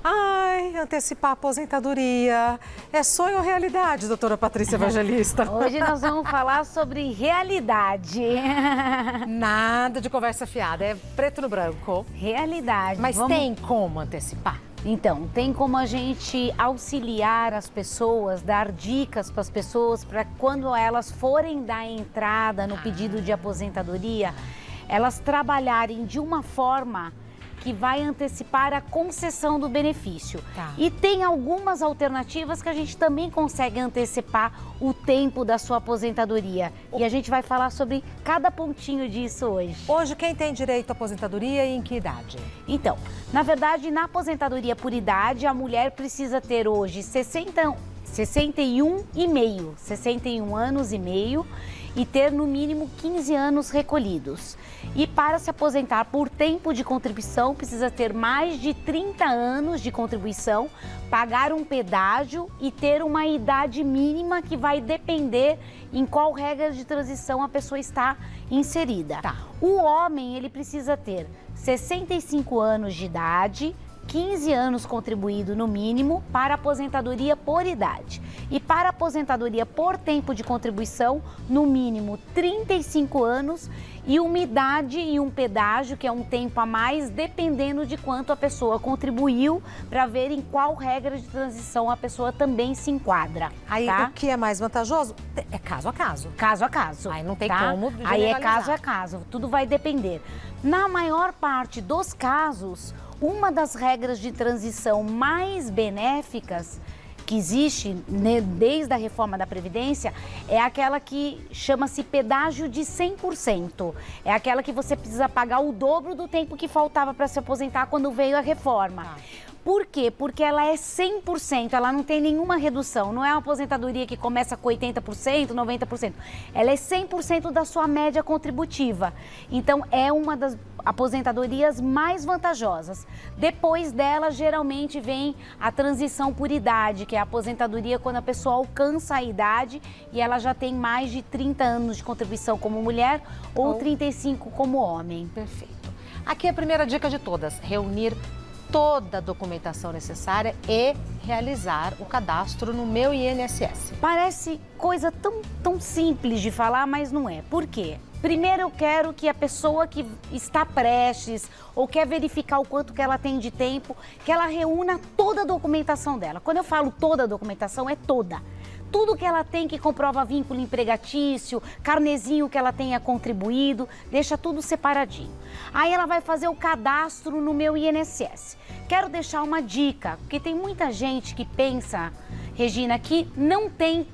Ai, antecipar a aposentadoria. É sonho ou realidade, doutora Patrícia Evangelista? Hoje nós vamos falar sobre realidade. Nada de conversa fiada, é preto no branco. Realidade. Mas tem como antecipar? Então, tem como a gente auxiliar as pessoas, dar dicas para as pessoas, para quando elas forem dar entrada no pedido de aposentadoria, elas trabalharem de uma forma que vai antecipar a concessão do benefício. Tá. E tem algumas alternativas que a gente também consegue antecipar o tempo da sua aposentadoria. E a gente vai falar sobre cada pontinho disso hoje. Hoje, quem tem direito à aposentadoria e em que idade? Então, na verdade, na aposentadoria por idade, a mulher precisa ter hoje 61 anos e meio e ter no mínimo 15 anos recolhidos. E para se aposentar por tempo de contribuição, precisa ter mais de 30 anos de contribuição, pagar um pedágio e ter uma idade mínima que vai depender em qual regra de transição a pessoa está inserida. Tá. O homem, ele precisa ter 65 anos de idade, 15 anos contribuído no mínimo para aposentadoria por idade. E para aposentadoria por tempo de contribuição, no mínimo 35 anos e uma idade e um pedágio, que é um tempo a mais, dependendo de quanto a pessoa contribuiu, para ver em qual regra de transição a pessoa também se enquadra. Aí, tá? o que é mais vantajoso? É caso a caso. Caso a caso. Aí não tem tá? como Aí é generalizar. caso a caso, tudo vai depender. Na maior parte dos casos, uma das regras de transição mais benéficas que existe, né, desde a reforma da Previdência, é aquela que chama-se pedágio de 100%. É aquela que você precisa pagar o dobro do tempo que faltava para se aposentar quando veio a reforma. Por quê? Porque ela é 100%, ela não tem nenhuma redução. Não é uma aposentadoria que começa com 80%, 90%. Ela é 100% da sua média contributiva. Então, é uma das aposentadorias mais vantajosas. Depois dela, geralmente, vem a transição por idade, que é a aposentadoria quando a pessoa alcança a idade e ela já tem mais de 30 anos de contribuição como mulher ou 35 como homem. Perfeito. Aqui a primeira dica de todas, reunir toda a documentação necessária e realizar o cadastro no Meu INSS. Parece coisa tão simples de falar, mas não é. Por quê? Primeiro eu quero que a pessoa que está prestes ou quer verificar o quanto que ela tem de tempo, que ela reúna toda a documentação dela. Quando eu falo toda a documentação, é toda. Tudo que ela tem que comprova vínculo empregatício, carnezinho que ela tenha contribuído, deixa tudo separadinho. Aí ela vai fazer o cadastro no Meu INSS. Quero deixar uma dica, porque tem muita gente que pensa, Regina, que não tem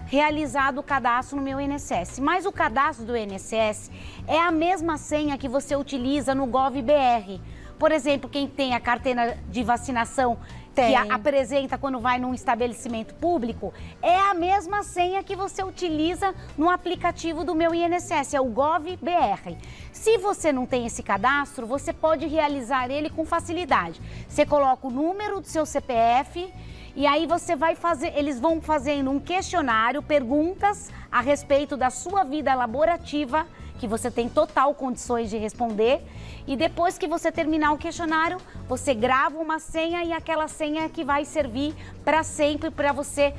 realizado o cadastro no Meu INSS. Mas o cadastro do INSS é a mesma senha que você utiliza no Gov.br. Por exemplo, quem tem a carteira de vacinação que apresenta quando vai num estabelecimento público, é a mesma senha que você utiliza no aplicativo do Meu INSS, é o Gov.br. Se você não tem esse cadastro, você pode realizar ele com facilidade. Você coloca o número do seu CPF e aí você vai fazer, eles vão fazendo um questionário, perguntas a respeito da sua vida laborativa, que você tem total condições de responder. E depois que você terminar o questionário, você grava uma senha e aquela senha que vai servir para sempre para você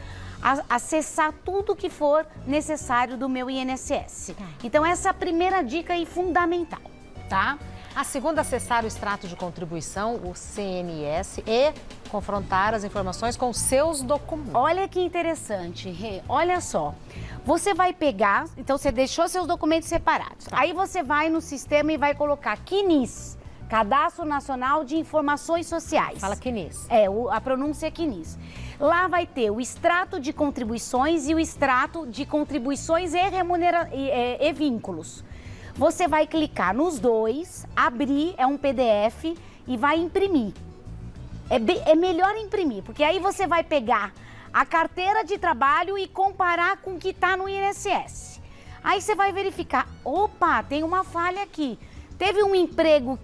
acessar tudo que for necessário do Meu INSS. Então essa é a primeira dica e fundamental, tá? A segunda, acessar o extrato de contribuição, o CNS, e confrontar as informações com seus documentos. Olha que interessante, Rê. Olha só. Você vai pegar, então você deixou seus documentos separados. Tá. Aí você vai no sistema e vai colocar CNIS, Cadastro Nacional de Informações Sociais. Fala CNIS. A pronúncia é CNIS. Lá vai ter o extrato de contribuições e o extrato de contribuições e vínculos. Você vai clicar nos dois, abrir, é um PDF e vai imprimir. É melhor imprimir, porque aí você vai pegar a carteira de trabalho e comparar com o que está no INSS. Aí você vai verificar, opa, tem uma falha aqui. Teve um emprego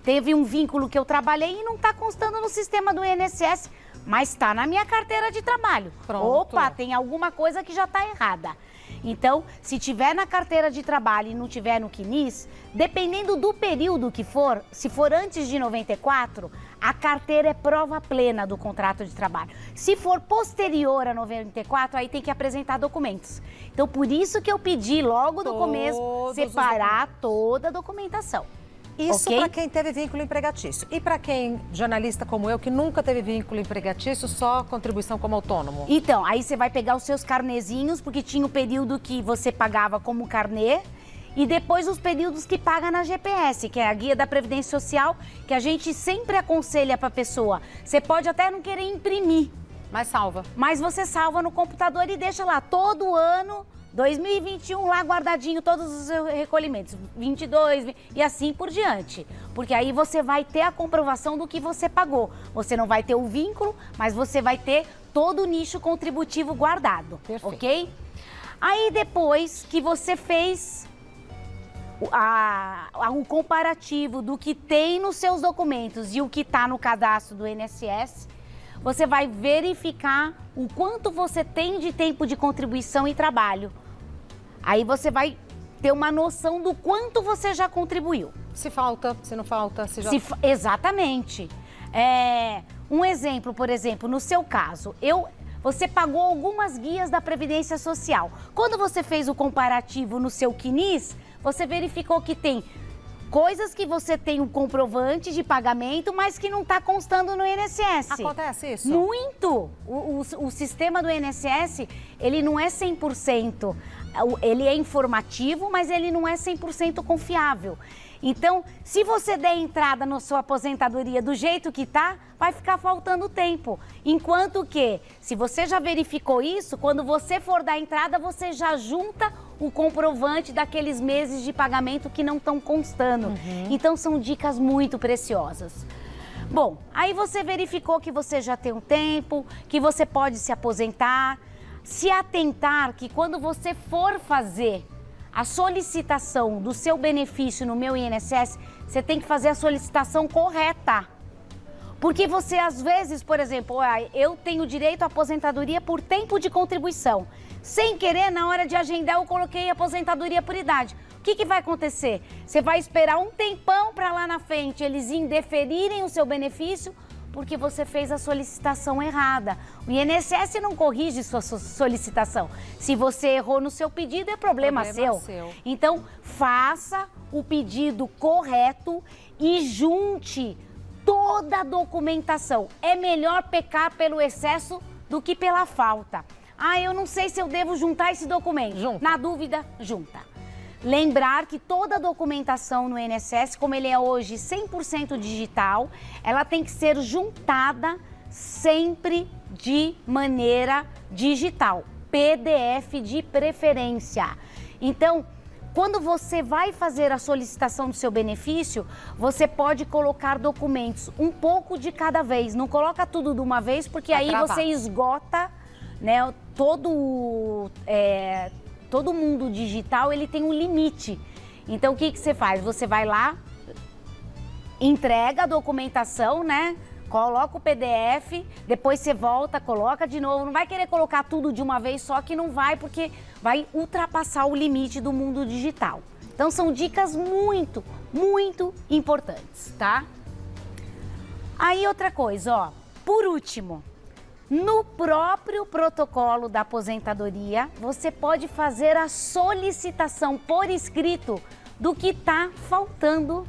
teve um vínculo que eu trabalhei e não está constando no sistema do INSS, mas está na minha carteira de trabalho. Pronto. Opa, tem alguma coisa que já está errada. Então, se tiver na carteira de trabalho e não tiver no CNIS, dependendo do período que for, se for antes de 94, A carteira é prova plena do contrato de trabalho. Se for posterior a 94, aí tem que apresentar documentos. Então, por isso que eu pedi logo do começo separar toda a documentação. Isso okay? Para quem teve vínculo empregatício. E para quem, jornalista como eu, que nunca teve vínculo empregatício, só contribuição como autônomo? Então, aí você vai pegar os seus carnezinhos, porque tinha o período que você pagava como carnê, e depois os períodos que paga na GPS, que é a Guia da Previdência Social, que a gente sempre aconselha para a pessoa. Você pode até não querer imprimir. Mas salva. Mas você salva no computador e deixa lá todo ano, 2021, lá guardadinho todos os recolhimentos, 22 e assim por diante. Porque aí você vai ter a comprovação do que você pagou. Você não vai ter o vínculo, mas você vai ter todo o nicho contributivo guardado. Perfeito. Ok? Aí depois que você fez o comparativo do que tem nos seus documentos e o que está no cadastro do INSS, você vai verificar o quanto você tem de tempo de contribuição e trabalho. Aí você vai ter uma noção do quanto você já contribuiu. Se falta, se não falta, se já... Exatamente. Um exemplo, por exemplo, no seu caso, você pagou algumas guias da Previdência Social. Quando você fez o comparativo no seu CNIS, você verificou que tem coisas que você tem um comprovante de pagamento, mas que não está constando no INSS. Acontece isso? Muito! O sistema do INSS, ele não é 100%. Ele é informativo, mas ele não é 100% confiável. Então, se você der entrada na sua aposentadoria do jeito que tá, vai ficar faltando tempo. Enquanto que, se você já verificou isso, quando você for dar entrada, você já junta o comprovante daqueles meses de pagamento que não estão constando. Então, são dicas muito preciosas. Bom, aí você verificou que você já tem um tempo, que você pode se aposentar. Se atentar que quando você for fazer a solicitação do seu benefício no meu INSS, você tem que fazer a solicitação correta. Porque você, às vezes, por exemplo, eu tenho direito à aposentadoria por tempo de contribuição. Sem querer, na hora de agendar, eu coloquei aposentadoria por idade. O que vai acontecer? Você vai esperar um tempão para lá na frente eles indeferirem o seu benefício, porque você fez a solicitação errada. O INSS não corrige sua solicitação. Se você errou no seu pedido, é problema seu. Então, faça o pedido correto e junte toda a documentação. É melhor pecar pelo excesso do que pela falta. Eu não sei se eu devo juntar esse documento. Junta. Na dúvida, junta. Lembrar que toda a documentação no INSS, como ele é hoje 100% digital, ela tem que ser juntada sempre de maneira digital, PDF de preferência. Então, quando você vai fazer a solicitação do seu benefício, você pode colocar documentos um pouco de cada vez. Não coloca tudo de uma vez, porque aí você esgota, né, todo mundo digital, ele tem um limite. Então, o que você faz? Você vai lá, entrega a documentação, né? Coloca o PDF, depois você volta, coloca de novo. Não vai querer colocar tudo de uma vez só, que não vai, porque vai ultrapassar o limite do mundo digital. Então, são dicas muito, muito importantes, tá? Aí, outra coisa, por último, no próprio protocolo da aposentadoria, você pode fazer a solicitação por escrito do que está faltando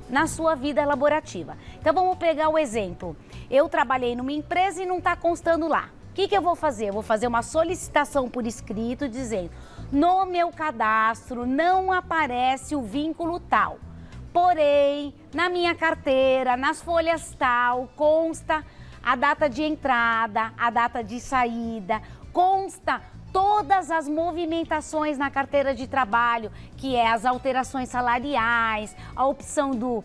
na sua vida laborativa. Então, vamos pegar o exemplo. Eu trabalhei numa empresa e não está constando lá. O que eu vou fazer? Eu vou fazer uma solicitação por escrito dizendo: no meu cadastro não aparece o vínculo tal. Porém, na minha carteira, nas folhas tal, consta a data de entrada, a data de saída, consta todas as movimentações na carteira de trabalho, que é as alterações salariais, a opção do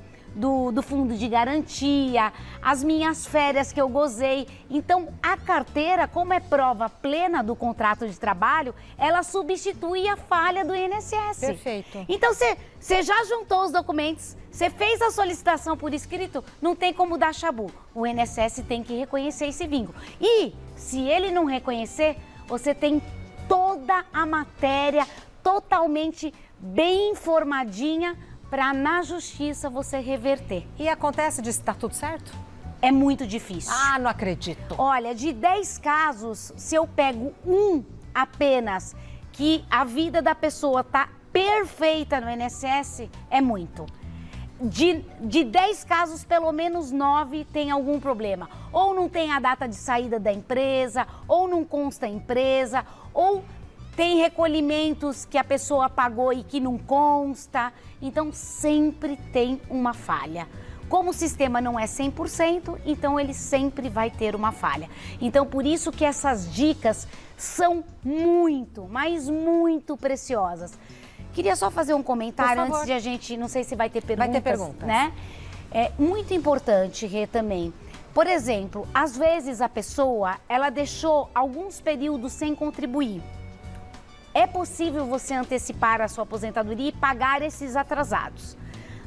fundo de garantia, as minhas férias que eu gozei. Então, a carteira, como é prova plena do contrato de trabalho, ela substitui a falha do INSS. Perfeito. Então, você já juntou os documentos, você fez a solicitação por escrito, não tem como dar chabu. O INSS tem que reconhecer esse vínculo. E, se ele não reconhecer, você tem toda a matéria totalmente bem informadinha para na justiça você reverter. E acontece de estar tudo certo? É muito difícil. Ah, não acredito. Olha, de 10 casos, se eu pego um apenas que a vida da pessoa tá perfeita no INSS, é muito. De 10 casos, pelo menos 9 tem algum problema. Ou não tem a data de saída da empresa, ou não consta a empresa, ou tem recolhimentos que a pessoa pagou e que não consta. Então, sempre tem uma falha. Como o sistema não é 100%, então ele sempre vai ter uma falha. Então, por isso que essas dicas são muito, mas muito preciosas. Queria só fazer um comentário antes de a gente, não sei se vai ter perguntas. Vai ter perguntas. Né? É muito importante, Rê, também. Por exemplo, às vezes a pessoa, ela deixou alguns períodos sem contribuir. É possível você antecipar a sua aposentadoria e pagar esses atrasados.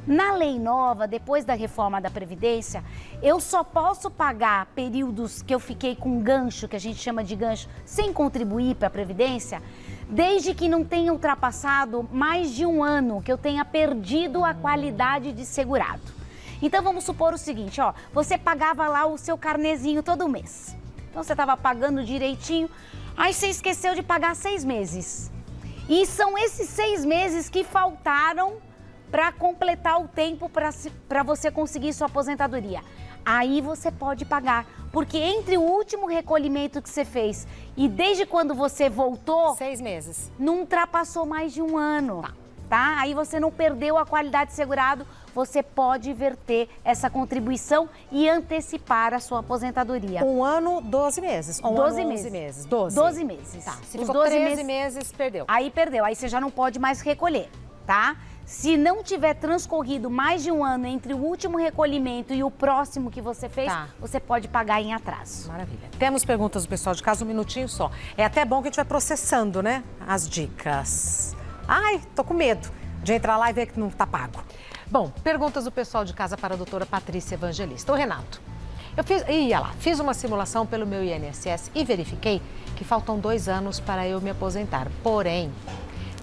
Na lei nova, depois da reforma da Previdência, eu só posso pagar períodos que eu fiquei com gancho, que a gente chama de gancho, sem contribuir para a Previdência, desde que não tenha ultrapassado mais de um ano, que eu tenha perdido a qualidade de segurado. Então vamos supor o seguinte, ó, você pagava lá o seu carnezinho todo mês. Então você estava pagando direitinho, aí você esqueceu de pagar 6 meses. E são esses 6 meses que faltaram para completar o tempo para você conseguir sua aposentadoria. Aí você pode pagar, porque entre o último recolhimento que você fez e desde quando você voltou... 6 meses. Não ultrapassou mais de um ano, tá? Aí você não perdeu a qualidade de segurado, você pode verter essa contribuição e antecipar a sua aposentadoria. 1 ano, 12 meses. 12 ano, meses. 11 meses. 12. 12 meses. Tá, se Os ficou 12 13 meses, perdeu. Aí perdeu, aí você já não pode mais recolher, tá? Se não tiver transcorrido mais de um ano entre o último recolhimento e o próximo que você fez, você pode pagar em atraso. Maravilha. Temos perguntas do pessoal de casa, um minutinho só. É até bom que a gente vai processando, né, as dicas. Ai, tô com medo de entrar lá e ver que não tá pago. Bom, perguntas do pessoal de casa para a doutora Patrícia Evangelista. Ô, Renato, fiz uma simulação pelo meu INSS e verifiquei que faltam 2 anos para eu me aposentar. Porém,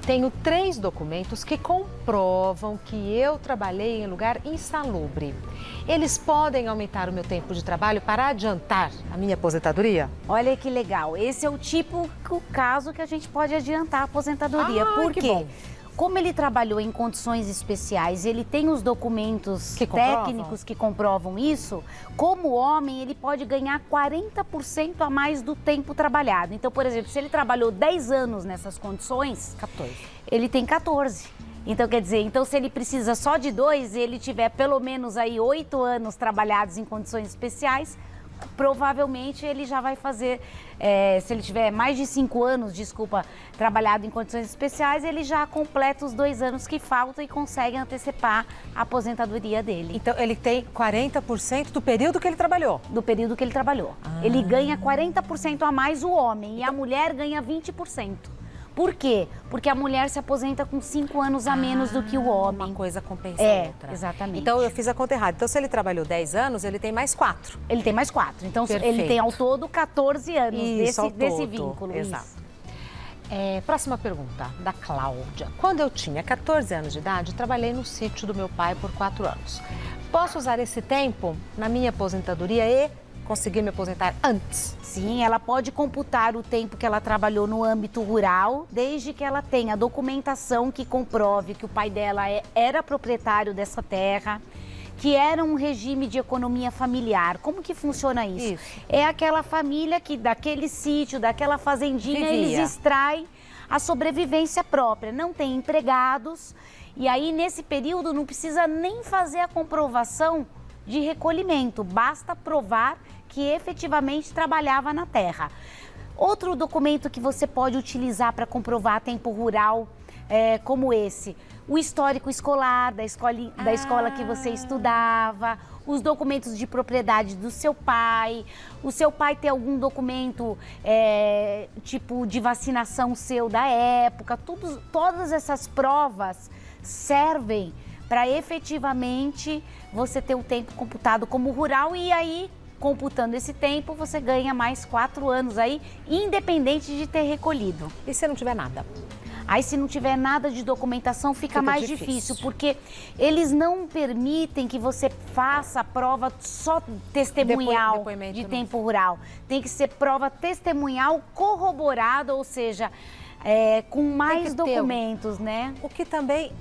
tenho 3 documentos que comprovam que eu trabalhei em lugar insalubre. Eles podem aumentar o meu tempo de trabalho para adiantar a minha aposentadoria? Olha que legal. Esse é o caso que a gente pode adiantar a aposentadoria. Por quê? Bom. Como ele trabalhou em condições especiais, ele tem os documentos técnicos que comprovam isso, como homem, ele pode ganhar 40% a mais do tempo trabalhado. Então, por exemplo, se ele trabalhou 10 anos nessas condições, 14. Ele tem 14. Então, quer dizer, se ele precisa só de 2 e ele tiver pelo menos aí 8 anos trabalhados em condições especiais, provavelmente ele já vai fazer, se ele tiver mais de 5 anos, trabalhado em condições especiais, ele já completa os 2 anos que faltam e consegue antecipar a aposentadoria dele. Então, ele tem 40% do período que ele trabalhou? Do período que ele trabalhou. Ele ganha 40% a mais o homem e a mulher ganha 20%. Por quê? Porque a mulher se aposenta com 5 anos a menos do que o homem. Uma coisa compensa a outra. Exatamente. Então, eu fiz a conta errada. Então, se ele trabalhou 10 anos, ele tem mais 4. Ele tem mais 4. Então, Perfeito. ele tem ao todo 14 anos desse todo. vínculo. Exato. Próxima pergunta, da Cláudia. Quando eu tinha 14 anos de idade, trabalhei no sítio do meu pai por 4 anos. Posso usar esse tempo na minha aposentadoria e conseguir me aposentar antes? Sim, ela pode computar o tempo que ela trabalhou no âmbito rural, desde que ela tenha documentação que comprove que o pai dela era proprietário dessa terra, que era um regime de economia familiar. Como que funciona isso? É aquela família que daquele sítio, daquela fazendinha, eles extraem a sobrevivência própria, não tem empregados, e aí nesse período não precisa nem fazer a comprovação de recolhimento, basta provar que efetivamente trabalhava na terra. Outro documento que você pode utilizar para comprovar tempo rural como esse, o histórico escolar da escola que você estudava, os documentos de propriedade do seu pai, o seu pai tem algum documento tipo de vacinação seu da época, todas essas provas servem para efetivamente você ter o tempo computado como rural e aí, computando esse tempo, você ganha mais 4 anos aí, independente de ter recolhido. E se não tiver nada? Aí, se não tiver nada de documentação, fica mais difícil, porque eles não permitem que você faça a prova só testemunhal de tempo rural. Tem que ser prova testemunhal corroborada, ou seja, com mais documentos, né? O que também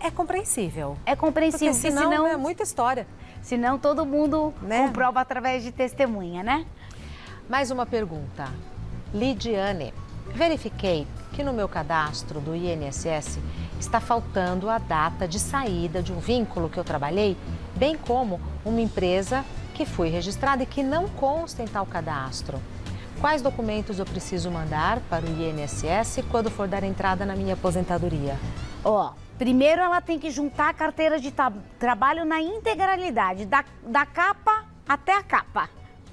é compreensível. É compreensível, porque senão é muita história. Senão todo mundo comprova através de testemunha, né? Mais uma pergunta. Lidiane, verifiquei que no meu cadastro do INSS está faltando a data de saída de um vínculo que eu trabalhei, bem como uma empresa que fui registrada e que não consta em tal cadastro. Quais documentos eu preciso mandar para o INSS quando for dar entrada na minha aposentadoria? Primeiro ela tem que juntar a carteira de trabalho na integralidade, da capa até a capa.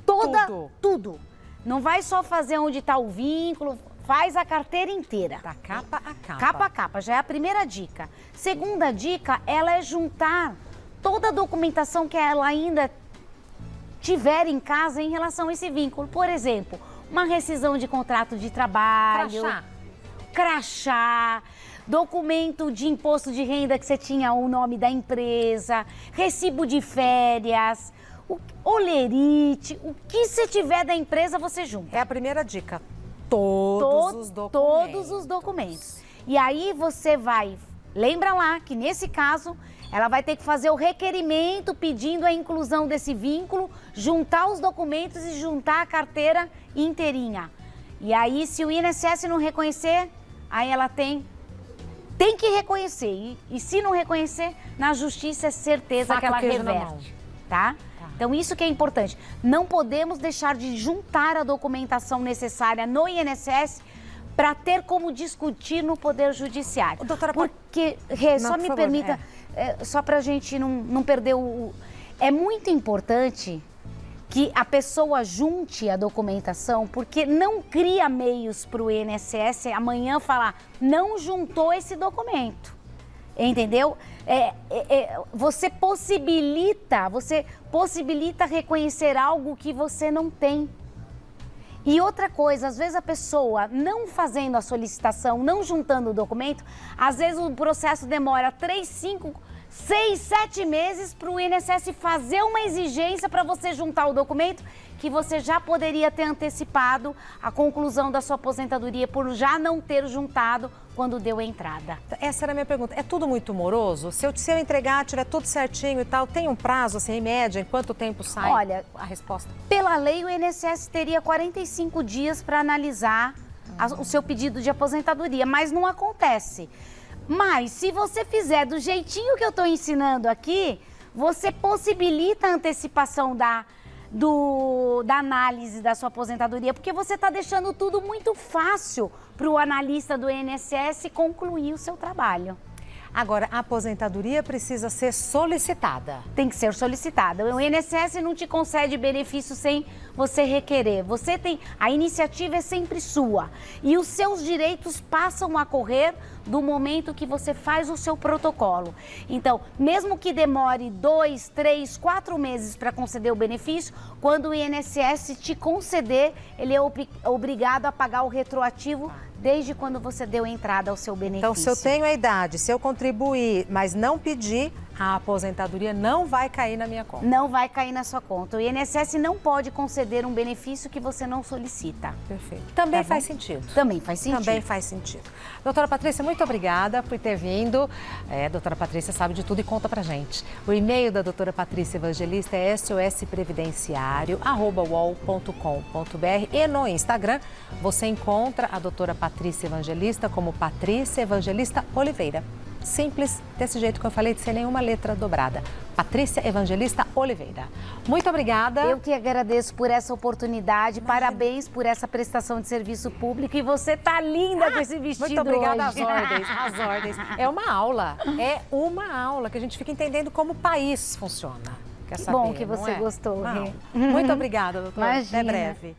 Tudo. Não vai só fazer onde está o vínculo, faz a carteira inteira. Da capa a capa. Capa a capa, já é a primeira dica. Segunda dica, ela é juntar toda a documentação que ela ainda tiver em casa em relação a esse vínculo. Por exemplo, uma rescisão de contrato de trabalho. Crachá. Documento de imposto de renda que você tinha o nome da empresa, recibo de férias, olerite, o que você tiver da empresa você junta. É a primeira dica. Todos os documentos. E aí você vai, lembra lá que nesse caso, ela vai ter que fazer o requerimento pedindo a inclusão desse vínculo, juntar os documentos e juntar a carteira inteirinha. E aí, se o INSS não reconhecer, aí ela tem que reconhecer. E se não reconhecer, na justiça é certeza que ela reverte, tá? Então, isso que é importante. Não podemos deixar de juntar a documentação necessária no INSS para ter como discutir no Poder Judiciário. Doutora, porque, só me permita, só para a gente não perder o... É muito importante que a pessoa junte a documentação, porque não cria meios para o INSS amanhã falar, não juntou esse documento, entendeu? Você possibilita reconhecer algo que você não tem. E outra coisa, às vezes a pessoa não fazendo a solicitação, não juntando o documento, às vezes o processo demora 3, 5, 6, 7 meses para o INSS fazer uma exigência para você juntar o documento que você já poderia ter antecipado a conclusão da sua aposentadoria por já não ter juntado quando deu a entrada. Essa era a minha pergunta. É tudo muito moroso? Se eu entregar, tiver tudo certinho e tal, tem um prazo, assim, em média, em quanto tempo sai a resposta? Pela lei, o INSS teria 45 dias para analisar o seu pedido de aposentadoria, mas não acontece. Mas, se você fizer do jeitinho que eu estou ensinando aqui, você possibilita a antecipação da análise da sua aposentadoria, porque você está deixando tudo muito fácil para o analista do INSS concluir o seu trabalho. Agora, a aposentadoria precisa ser solicitada. Tem que ser solicitada. O INSS não te concede benefício sem você requerer. A iniciativa é sempre sua. E os seus direitos passam a correr do momento que você faz o seu protocolo. Então, mesmo que demore 2, 3, 4 meses para conceder o benefício, quando o INSS te conceder, ele é obrigado a pagar o retroativo desde quando você deu entrada ao seu benefício. Então, se eu tenho a idade, se eu contribuir, mas não pedir, a aposentadoria não vai cair na minha conta. Não vai cair na sua conta. O INSS não pode conceder um benefício que você não solicita. Perfeito. Também faz sentido. Também faz sentido. Também faz sentido. Doutora Patrícia, muito obrigada por ter vindo. Doutora Patrícia sabe de tudo e conta pra gente. O e-mail da doutora Patrícia Evangelista é sosprevidenciario@uol.com.br e no Instagram você encontra a doutora Patrícia Evangelista como Patrícia Evangelista Oliveira. Simples, desse jeito que eu falei, sem nenhuma letra dobrada. Patrícia Evangelista Oliveira. Muito obrigada. Eu que agradeço por essa oportunidade. Imagina. Parabéns por essa prestação de serviço público. E você tá linda com esse vestido muito obrigada hoje. Às ordens. É uma aula que a gente fica entendendo como o país funciona. Quer saber, bom que você gostou. Muito obrigada, doutora. Imagina. Até breve.